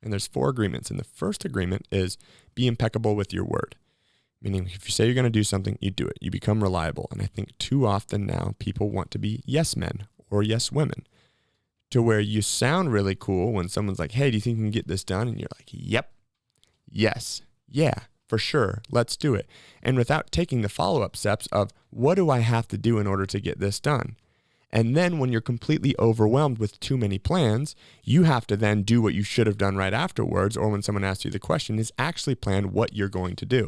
And there's 4 agreements. And the first agreement is be impeccable with your word. Meaning if you say you're going to do something, you do it. You become reliable. And I think too often now people want to be yes men or yes women, to where you sound really cool when someone's like, hey, do you think you can get this done? And you're like, yep, yes, yeah, for sure, let's do it. And without taking the follow-up steps of what do I have to do in order to get this done? And then when you're completely overwhelmed with too many plans, you have to then do what you should have done right afterwards, or when someone asks you the question, is actually plan what you're going to do.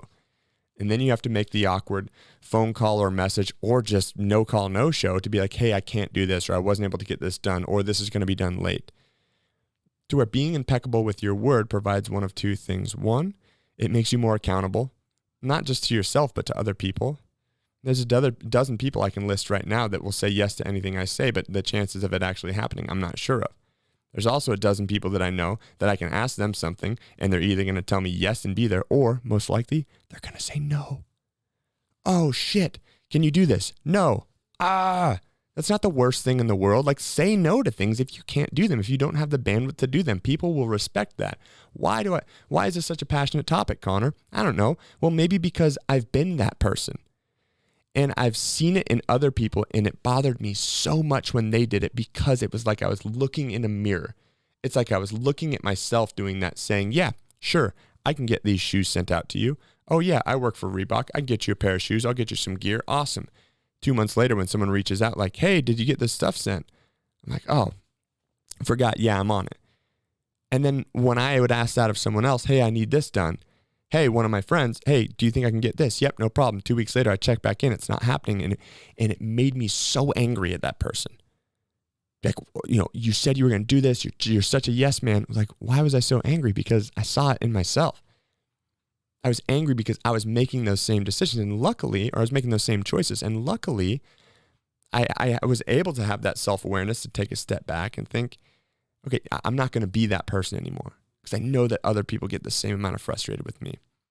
And then you have to make the awkward phone call or message or just no call, no show to be like, hey, I can't do this, or I wasn't able to get this done, or this is going to be done late. To where being impeccable with your word provides one of 2 things. 1, it makes you more accountable, not just to yourself, but to other people. There's a dozen people I can list right now that will say yes to anything I say, but the chances of it actually happening, I'm not sure of. There's also a dozen people that I know that I can ask them something and they're either going to tell me yes and be there, or most likely they're going to say no. Oh shit, can you do this? No. That's not the worst thing in the world. Like, say no to things if you can't do them, if you don't have the bandwidth to do them. People will respect that. Why is this such a passionate topic, Connor? I don't know. Well, maybe because I've been that person. And I've seen it in other people, and it bothered me so much when they did it, because it was like I was looking in a mirror. It's like I was looking at myself doing that, saying, yeah, sure, I can get these shoes sent out to you. Oh yeah, I work for Reebok. I can get you a pair of shoes. I'll get you some gear. Awesome. 2 months later, when someone reaches out like, hey, did you get this stuff sent? I'm like, oh, I forgot. Yeah, I'm on it. And then when I would ask that of someone else, hey, I need this done. Hey, one of my friends, hey, do you think I can get this? Yep, no problem. 2 weeks later, I check back in. It's not happening. And it made me so angry at that person. Like, you said you were going to do this. You're such a yes man. Like, why was I so angry? Because I saw it in myself. I was angry because I was making those same decisions, and luckily, or I was making those same choices. And luckily, I was able to have that self-awareness to take a step back and think, okay, I'm not going to be that person anymore, because I know that other people get the same amount of frustrated with me.